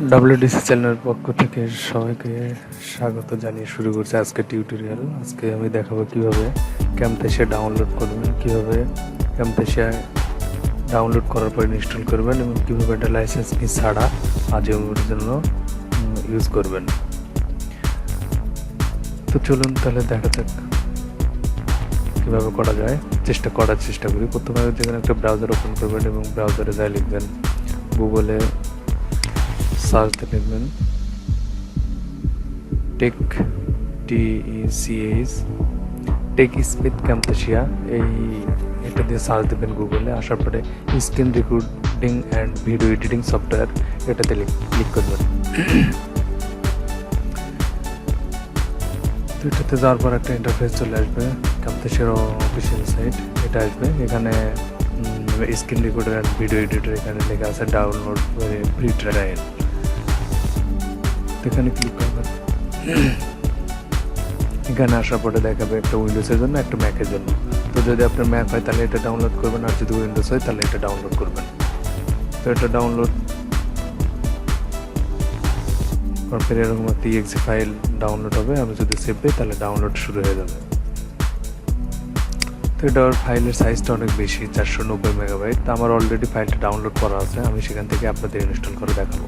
ডাব্লিউডিসি চ্যানেলের পক্ষ থেকে সবাইকে স্বাগত জানিয়ে শুরু করছি আজকে টিউটোরিয়াল। আজকে আমি দেখাবো কিভাবে ক্যামটাসিয়া ডাউনলোড করবেন, কিভাবে ক্যামটাসিয়া ডাউনলোড করার পর ইনস্টল করবেন এবং কীভাবে একটা লাইসেন্স ফি ছাড়া আজীবনের জন্য ইউজ করবেন। তো চলুন তাহলে দেখা যাক কীভাবে করা যায়, করার চেষ্টা করি। প্রথমে যেখানে একটা ব্রাউজার ওপেন করবেন এবং ব্রাউজারে যাই লিখবেন গুগলে সার্চতে লিখবেন টেক স্পেস ক্যামটাসিয়া, এটা দিয়ে সার্চ দেবেন গুগলে। আসার পরে screen recording and video editing software, এটাতে ক্লিক করবেন। তো এটাতে যাওয়ার পর একটা ইন্টারফেস চলে আসবে, ক্যামটাসিয়ার অফিসিয়াল সাইট এটা আসবে। এখানে screen recorder and video editor এখানে লেখা আছে ডাউনলোড ফ্রি ট্রায়াল, এখানে ক্লিক করবেন। এখানে আসার পরে দেখাবে একটা উইন্ডোজের জন্য, একটা ম্যাকের জন্য। তো যদি আপনার ম্যাক হয় তাহলে এটা ডাউনলোড করবেন, আর যদি উইন্ডোজ হয় তাহলে এটা ডাউনলোড করবেন। তো এটা ডাউনলোড করার পরে এরকম একটা exe ফাইল ডাউনলোড হবে। আমি যদি সেভ দিই তাহলে ডাউনলোড শুরু হয়ে যাবে। তো এটার ফাইলের সাইজটা অনেক বেশি, 490 মেগাবাইট। তো আমার অলরেডি ফাইলটা ডাউনলোড করা আছে, আমি সেখান থেকে আপনাদের ইনস্টল করে দেখাবো।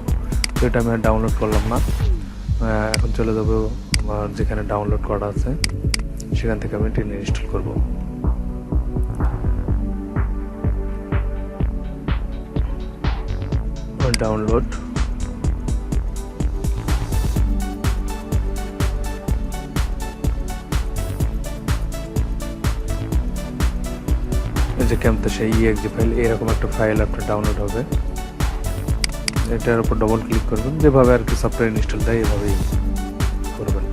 তো এটা আমি আর ডাউনলোড করলাম না, এখন চলে যাবো আমার যেখানে ডাউনলোড করা আছে সেখান থেকে আমি টেনে ইনস্টল করব। ডাউনলোড যে ক্যামটাসিয়া exe ফাইল, এরকম একটা ফাইল আপনার ডাউনলোড হবে। এটার উপর ডবল ক্লিক করবেন, যেভাবে আর কি সফটওয়্যার ইনস্টল দেয় এভাবেই করবেন।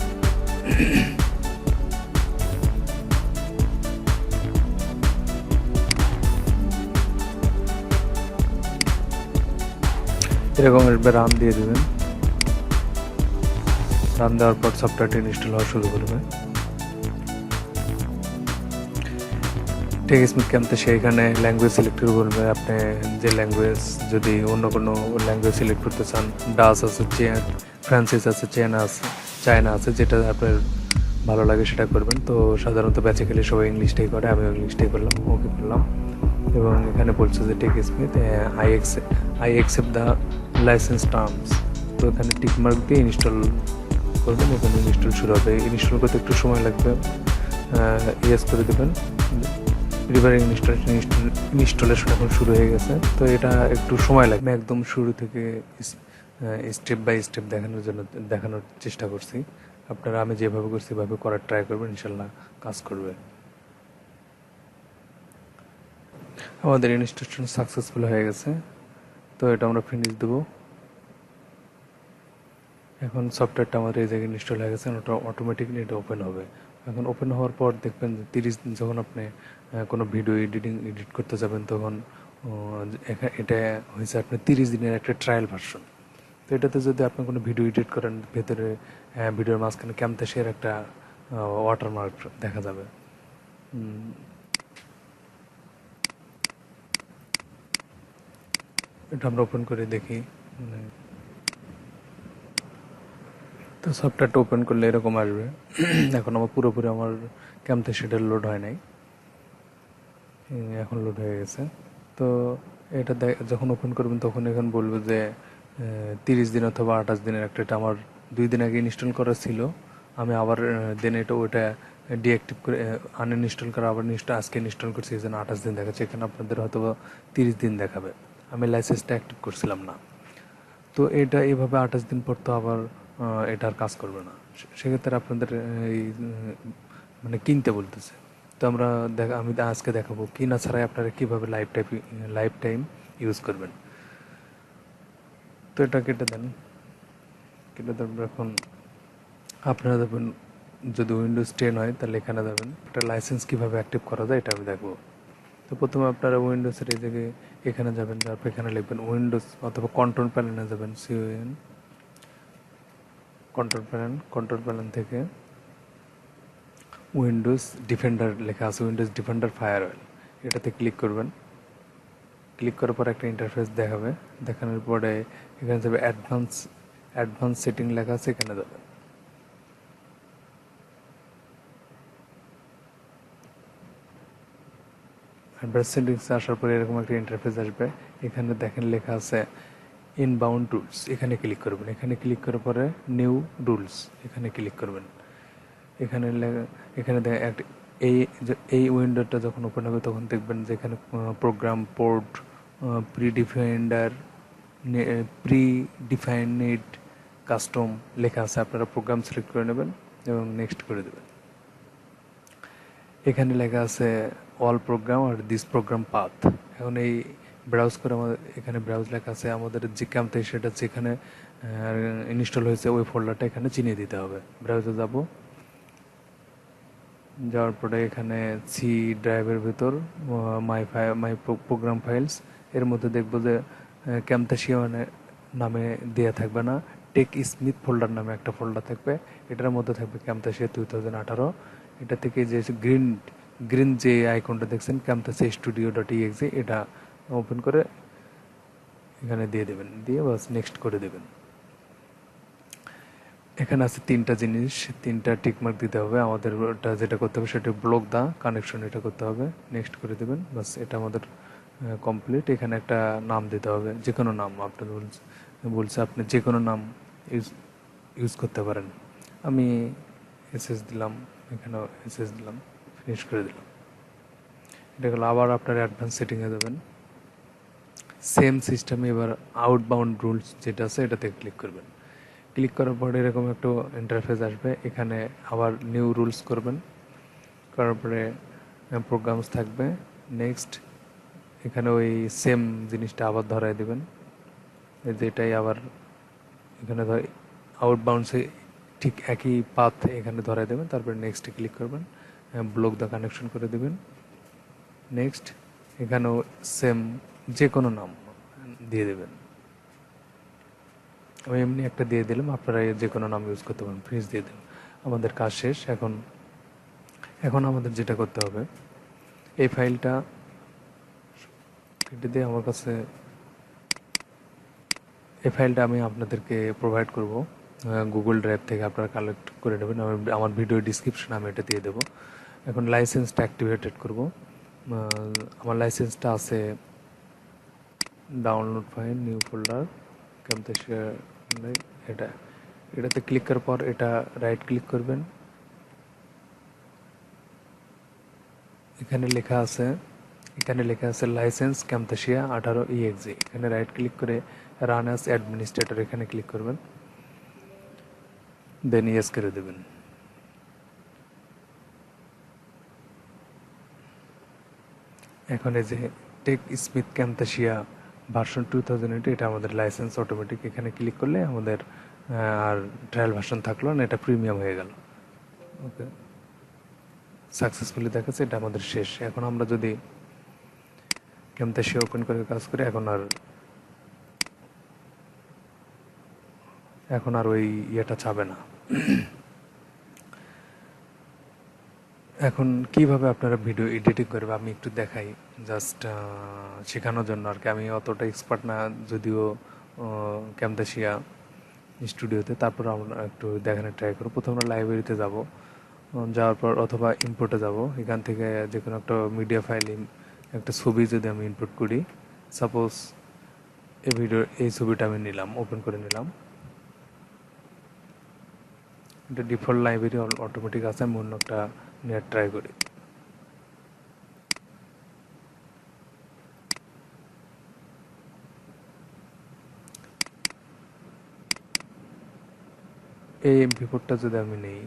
এরকম রান দিয়ে দেবেন। রান দেওয়ার পর সফটওয়্যারটি ইনস্টল হওয়া শুরু করবে। টেক স্পেস ক্যামটাসিয়া এখানে ল্যাঙ্গুয়েজ সিলেক্ট করবে। আপনি যে ল্যাঙ্গুয়েজ, যদি অন্য কোনো ল্যাঙ্গুয়েজ সিলেক্ট করতে চান, ডাচ আছে, ফ্রান্সিস আছে, চায়না আছে, যেটা আপনার ভালো লাগে সেটা করবেন। তো সাধারণত বেসিক্যালি সবাই ইংলিশটাই করে, আমি ইংলিশটাই করলাম, ওকে করলাম। এবং এখানে বলছে যে take space I accept the license terms. তো এখানে টিকমার্ক দিয়ে ইনস্টল করবেন। এখানে ইনস্টল শুরু হবে। ইনস্টল করতে একটু সময় লাগবে, ইয়েস করে দেবেন। রিভারিং ইনস্টলেশন এখন শুরু হয়ে গেছে। তো এটা একটু সময় লাগবে, একদম শুরু থেকে স্টেপ বাই স্টেপ দেখানোর চেষ্টা করছি। আপনারা আমি যেভাবে করছি এভাবে করার ট্রাই করবেন, ইনশাল্লাহ কাজ করবে। আমাদের ইনস্টলেশন সাকসেসফুল হয়ে গেছে। তো এটা আমরা ফিনিশ দেবো। এখন সফটওয়্যারটা আমাদের এই জায়গায় ইনস্টল হয়ে গেছে, ওটা অটোমেটিকলি এটা ওপেন হবে। এখন ওপেন হওয়ার পর দেখবেন যে 30 দিন যখন আপনি কোনো ভিডিও এডিট করতে যাবেন, তখন এটা হয়েছে আপনার 30 দিনের একটা ট্রায়াল ভার্সন। তো এটাতে যদি আপনি কোনো ভিডিও এডিট করেন, ভেতরে ভিডিওর মাঝখানে ক্যামটাসিয়ার একটা ওয়াটারমার্ক দেখা যাবে। এটা আমরা ওপেন করে দেখি। তো সফটওয়্যারটা ওপেন করলে এরকম আসবে। এখন আমার পুরোপুরি আমার ক্যামটাসিয়াটা লোড হয় নাই, এখন লোড হয়ে গেছে। তো এটা যখন ওপেন করবেন তখন এখন বলবে যে 30 দিন অথবা 28 দিনের একটা। এটা আমার 2 দিন আগে ইনস্টল করা ছিল, আমি আবার দেন ওটা ডিঅ্যাক্টিভ করে আনইনস্টল করে আবার আজকে ইনস্টল করছি, এই জন্য 28 দিন দেখাচ্ছে। এখানে আপনাদের হয়তো 30 দিন দেখাবে। আমি লাইসেন্সটা অ্যাক্টিভ করছিলাম না। তো এটা এভাবে 28 দিন পর তো আবার এটা আর কাজ করবে না। সেক্ষেত্রে আপনাদের এই মানে কিনতে বলতেছে। তো আমি আজকে দেখাবো কিনা ছাড়াই আপনারা কীভাবে লাইফ টাইম ইউজ করবেন। তো এটা কেটে দেন। এখন আপনারা দেবেন, যদি উইন্ডোজ 10 হয় তাহলে এখানে দেবেন একটা লাইসেন্স কীভাবে অ্যাক্টিভ করা যায়, এটা আমি দেখবো। তো প্রথমে আপনারা উইন্ডোজের এই জায়গায় এখানে যাবেন, তারপর এখানে লিখবেন উইন্ডোজ অথবা কন্ট্রোল প্যানেলে যাবেন, কন্ট্রোল প্যানেল থেকে উইন্ডোজ ডিফেন্ডার লেখা আছে, উইন্ডোজ ডিফেন্ডার ফায়ারওয়াল, এটাতে ক্লিক করবেন। ক্লিক করার পর একটা ইন্টারফেস দেখাবে। দেখানোর পরে এখানে যাবে অ্যাডভান্স সেটিং লেখা আছে, এখানে যাবেন। অ্যাডভান্স সেটিংসে আসার পরে এরকম একটা ইন্টারফেস আসবে। এখানে দেখেন লেখা আছে ইনবাউন্ড রুলস, এখানে ক্লিক করবেন। এখানে ক্লিক করার পরে নিউ রুলস এখানে ক্লিক করবেন। এখানে এখানে একটা এই উইন্ডোটা যখন ওপেন হবে তখন দেখবেন যে এখানে program port, predefined custom লেখা আছে। আপনারা প্রোগ্রাম সিলেক্ট করে নেবেন এবং নেক্সট করে দেবেন। এখানে লেখা আছে অল প্রোগ্রাম আর দিস প্রোগ্রাম পাথ। এখন এই ব্রাউজ করে আমাদের এখানে ব্রাউজ লেখা আছে, আমাদের যে ক্যামটাসিয়াটা যেখানে ইনস্টল হয়েছে ওই ফোল্ডারটা এখানে চিনিয়ে দিতে হবে। ব্রাউজে যাব, যাওয়ার পরে এখানে সি ড্রাইভের ভিতর মাই প্রোগ্রাম ফাইলস এর মধ্যে দেখব যে ক্যামটাসিয়া নামে দেওয়া থাকবে না, টেক স্মিথ ফোল্ডার নামে একটা ফোল্ডার থাকবে। এটার মধ্যে থাকবে ক্যামটাসিয়া 2018। এটা থেকে যে গ্রিন যে আইকনটা দেখছেন ক্যামটাসিয়া স্টুডিও.exe, এটা ওপেন করে এখানে দিয়ে দেবেন, দিয়ে বাস নেক্সট করে দেবেন। এখানে আছে তিনটা জিনিস, তিনটা টিকমার্ক দিতে হবে। আমাদের ওটা যেটা করতে হবে সেটা ব্লক দা কানেকশন, এটা করতে হবে, নেক্সট করে দেবেন। বাস এটা আমাদের কমপ্লিট। এখানে একটা নাম দিতে হবে, যে কোনো নাম আপনার বলছে, আপনি যে কোনো নাম ইউজ করতে পারেন। আমি এসএস দিলাম, এখানেও এসএস দিলাম, ফিনিশ করে দিলাম। এটা হলো। আবার আপনার অ্যাডভান্স সেটিংয়ে দেবেন। সেম সিস্টেমে এবার আউটবাউন্ড রুলস যেটা আছে এটাতে ক্লিক করবেন। ক্লিক করার পরে এরকম একটা ইন্টারফেস আসবে। এখানে আবার নিউ রুলস করবেন, করার পরে প্রোগ্রামস থাকবে। নেক্সট এখানে ওই সেম জিনিসটা আবার ধরাই দেবেন, যেটাই আবার এখানে আউটবাউন্ডসে ঠিক একই পাথ এখানে ধরাই দেবেন। তারপরে নেক্সটে ক্লিক করবেন, ব্লক দ্য কানেকশন করে দেবেন। নেক্সট এখানেও সেম যে কোনো নাম দিয়ে দেবেন। আমি এমনি একটা দিয়ে দিলাম, আপনারা যে কোনো নাম ইউজ করতে পারেন। ফিনিশ দিয়ে দিন। আমাদের কাজ শেষ। এখন আমাদের যেটা করতে হবে, এই ফাইলটা কেটে দিয়ে আমার কাছে এই ফাইলটা আমি আপনাদেরকে প্রোভাইড করব গুগল ড্রাইভ থেকে, আপনারা কালেক্ট করে নেবেন। আমার ভিডিও ডিসক্রিপশনে আমি এটা দিয়ে দেবো। এখন লাইসেন্সটা অ্যাক্টিভেটেড করব। আমার লাইসেন্সটা আছে download file, new folder, Camtasia, এটাতে ক্লিক করার পর এটা রাইট ক্লিক করবেন। এখানে লেখা আছে লাইসেন্স ক্যামটাসিয়া 18 exe। এখানে রাইট ক্লিক করে রান অ্যাজ অ্যাডমিনিস্ট্রেটর এখানে ক্লিক করবেন, দেন ইয়েস করে দেবেন। এখন এই যে টেক স্মিথ ক্যামটাসিয়া ভার্সন 2008, এটা আমাদের লাইসেন্স অটোমেটিক। এখানে ক্লিক করলে আমাদের আর ট্রায়াল ভার্সন থাকলো না, এটা প্রিমিয়াম হয়ে গেল। ওকে, সাকসেসফুলি দেখাচ্ছে, এটা আমাদের শেষ। এখন আমরা যদি ক্যামটাসিয়া ওপেন করে কাজ করি, এখন আর ওই ইয়েটা চাবে না। এখন কিভাবে আপনারা ভিডিও এডিটিং করবে আমি একটু দেখাই, জাস্ট শেখানোর জন্য আর কি। আমি অতটা এক্সপার্ট না যদিও ক্যামটাসিয়া স্টুডিওতে। তারপর আমরা একটু দেখানোর ট্রাই করব। প্রথমে আমরা লাইব্রেরিতে যাব, যাওয়ার পর অথবা ইনপুটে যাব। এখান থেকে যে কোনো একটা মিডিয়া ফাইল, একটা ছবি যদি আমি ইনপুট করি, সাপোজ এই ছবিটা আমি নিলাম, ওপেন করে নিলাম। এটা ডিফল্ট লাইব্রেরি অটোমেটিক আছে। আমি অন্য একটা নেট ট্রাই করি। এই এমপি4টা যদি আমি নেই,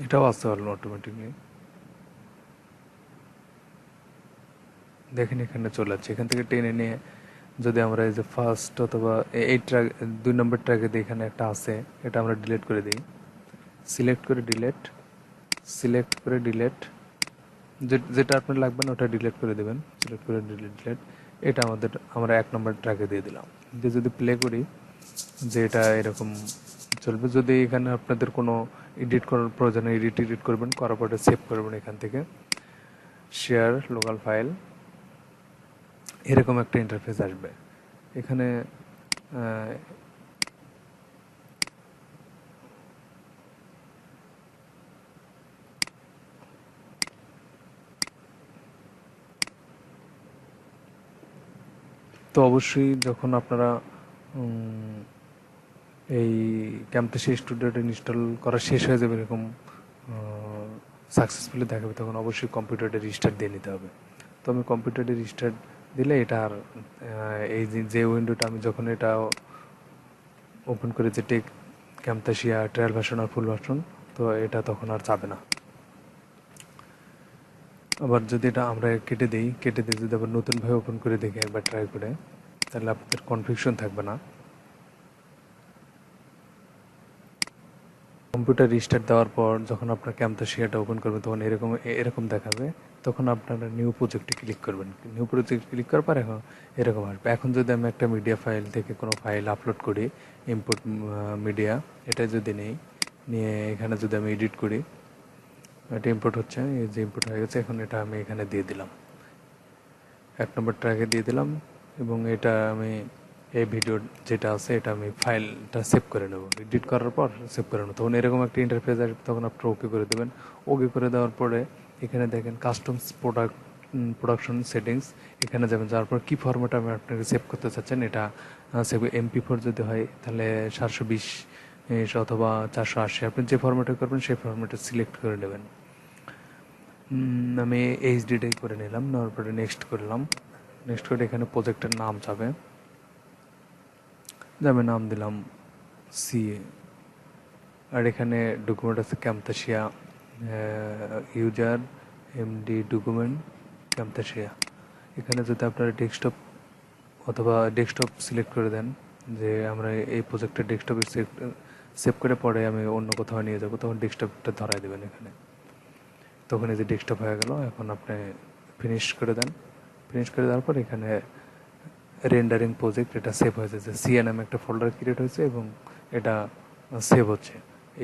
এটাও আসতে পারলো অটোমেটিকলি। দেখেন এখানে চলে যাচ্ছে। এখান থেকে টেনে নিয়ে যদি আমরা এই যে ফার্স্ট অথবা এই ট্র্যাক 2 নম্বর ট্র্যাকে এখানে একটা আছে, এটা আমরা ডিলিট করে দিই। সিলেক্ট করে ডিলেট, যেটা আপনার লাগবে না ওটা ডিলিট করে দেবেন। সিলেক্ট করে ডিলেট। এটা আমরা 1 নম্বর ট্র্যাকে দিয়ে দিলাম। দিয়ে যদি প্লে করি, যে এটা এরকম চলবে। যদি এখানে আপনাদের কোনো এডিট করার প্রয়োজন, এডিট করবেন, করার পরে সেভ করবেন। এখান থেকে শেয়ার লোকাল ফাইল, এরকম একটা ইন্টারফেস আসবে। এখানে তো অবশ্যই যখন আপনারা এই ক্যাম্পটাসিয়া স্টুডিওটা ইনস্টল করা শেষ হয়ে যাবে, এরকম সাকসেসফুলি দেখাবে, তখন অবশ্যই কম্পিউটারটা রিস্টার্ট দিয়ে নিতে হবে। তো আমি কম্পিউটারটা রিস্টার্ট দিলে এটা আর এই যে উইন্ডোটা আমি যখন এটা ওপেন করে যে টেক ক্যাম্পটাসিয়া ট্রায়াল ভার্সন আর ফুল ভার্সন, তো এটা তখন আর যাবে না। আবার যদি এটা আমরা কেটে দিই যদি আবার নতুনভাবে ওপেন করে দেখি একবার ট্রাই করে, তাহলে আপনাদের কনফিউশন থাকবে না। কম্পিউটার রিস্টার্ট দেওয়ার পর যখন আপনার ক্যাম্পটাসিয়াটা ওপেন করবেন তখন এরকম দেখাবে। তখন আপনারা নিউ প্রজেক্টে ক্লিক করবেন। নিউ প্রজেক্ট ক্লিক করার পর এখন এরকম আসবে। এখন যদি আমি একটা মিডিয়া ফাইল থেকে কোনো ফাইল আপলোড করি, ইম্পোর্ট মিডিয়া, এটা যদি নিয়ে এখানে যদি আমি এডিট করি, এটা ইম্পোর্ট হচ্ছে, এই যে ইম্পোর্ট হয়ে গেছে। এখন এটা আমি এখানে দিয়ে দিলাম, 1 নম্বর ট্র্যাকে দিয়ে দিলাম, এবং এটা আমি এই ভিডিও যেটা আছে এটা আমি ফাইলটা সেভ করে নেব। এডিট করার পর সেভ করে নেব। তখন এরকম একটা ইন্টারফেস আসবে, তখন আপনারা ওকে করে দেবেন। ওকে করে দেওয়ার পরে এখানে দেখেন কাস্টমস প্রোডাকশন সেটিংস, এখানে যাবেন। যাওয়ার পর কী ফরম্যাট আমি আপনাকে সেভ করতে চাচ্ছেন, এটা সেভ MP4 যদি হয় তাহলে 720 অথবা 480, আপনি যে ফরম্যাটে করবেন সেই ফরম্যাটে সিলেক্ট করে নেবেন। আমি HDটাই করে নিলাম। নেওয়ার পরে নেক্সট করলাম। নেক্সট করে এখানে প্রজেক্টের নাম যাবে, নাম দিলাম CA। আর এখানে ডকুমেন্ট আছে Camtasia user MD document Camtasia. এখানে যদি আপনারা ডেস্কটপ সিলেক্ট করে দেন, যে আমরা এই প্রজেক্টের ডেস্কটপে সেভ করে পরে আমি অন্য কোথাও নিয়ে যাব, তখন ডেস্কটপটা ধরাই দেবেন এখানে। তখন এই যে ডেস্কটপ হয়ে গেল। এখন আপনি ফিনিশ করে দেন। ফিনিশ করে দেওয়ার পর এখানে রেন্ডারিং প্রজেক্ট, এটা সেভ হয়ে যাচ্ছে। CA নামে একটা ফোল্ডার ক্রিয়েট হয়েছে এবং এটা সেভ হচ্ছে,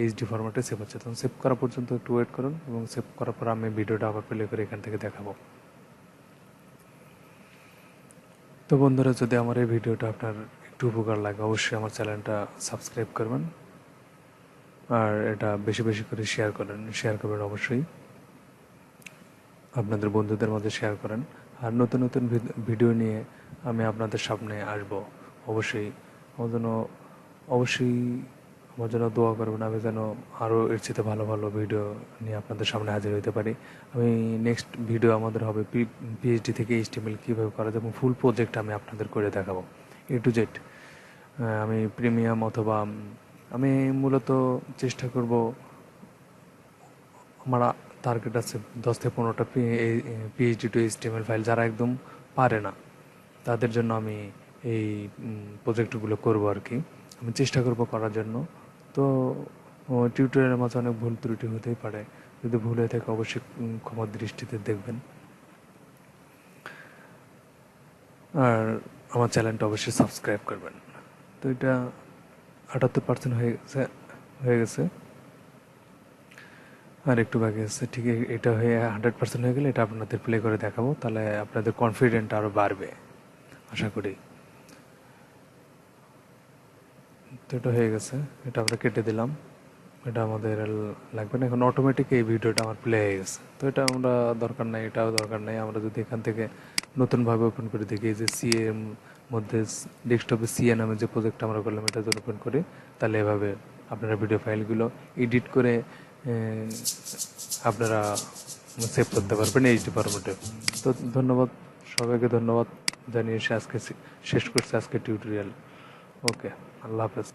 HD ফরম্যাটে সেভ হচ্ছে। তখন সেভ করা পর্যন্ত একটু ওয়েট করুন, এবং সেভ করার পর আমি ভিডিওটা আবার প্লে করে এখান থেকে দেখাবো। তো বন্ধুরা, যদি আমার এই ভিডিওটা আপনার একটু উপকার লাগে, অবশ্যই আমার চ্যানেলটা সাবস্ক্রাইব করবেন, আর এটা বেশি বেশি করে শেয়ার করবেন। অবশ্যই আপনাদের বন্ধুদের মধ্যে শেয়ার করেন। আর নতুন নতুন ভিডিও নিয়ে আমি আপনাদের সামনে আসব। অবশ্যই আমার জন্য দোয়া করবেন, আমি যেন আরও এর চেয়ে ভালো ভালো ভিডিও নিয়ে আপনাদের সামনে হাজির হতে পারি। আমি নেক্সট ভিডিও আমাদের হবে PhD থেকে HTML কীভাবে করা যায়, এবং ফুল প্রজেক্ট আমি আপনাদের করে দেখাবো A to Z। আমি প্রিমিয়াম অথবা আমি মূলত চেষ্টা করব, আমার টার্গেট আছে 10 থেকে 15টা PhD টু HTML ফাইল, যারা একদম পারে না তাদের জন্য আমি এই প্রজেক্টগুলো করব আর কি। আমি চেষ্টা করব করার জন্য। তো টিউটোরিয়ালের মাঝে অনেক ভুল ত্রুটি হতেই পারে, যদি ভুল হয়ে থাকে অবশ্যই ক্ষমার দৃষ্টিতে দেখবেন। আর আমার চ্যানেলটা অবশ্যই সাবস্ক্রাইব করবেন। তো এটা 78% হয়ে গেছে, আর একটু বাকি আছে। ঠিক এটা হয়ে 100% হয়ে গেলে এটা আপনাদের প্লে করে দেখাবো, তাহলে আপনাদের কনফিডেন্ট আরও বাড়বে আশা করি। তো এটা হয়ে গেছে, এটা আমরা কেটে দিলাম, এটা আমাদের লাগবে না। এখন অটোমেটিক এই ভিডিওটা আমার প্লে হয়ে গেছে। তো এটা আমরা দরকার নাই, এটাও দরকার নাই। আমরা যদি এখান থেকে নতুনভাবে ওপেন করে দেখি, যে CA মধ্যে ডেস্কটপে CA নামে যে প্রজেক্টটা আমরা করলাম এটা যদি ওপেন করি, তাহলে এভাবে আপনারা ভিডিও ফাইলগুলো এডিট করে আপনারা সেভ করতে পারবেন HD ফরম্যাটে। তো ধন্যবাদ, সবাইকে ধন্যবাদ জানিয়ে আজকে শেষ করছি আজকে টিউটোরিয়াল। ওকে, আল্লাহ হাফেজ।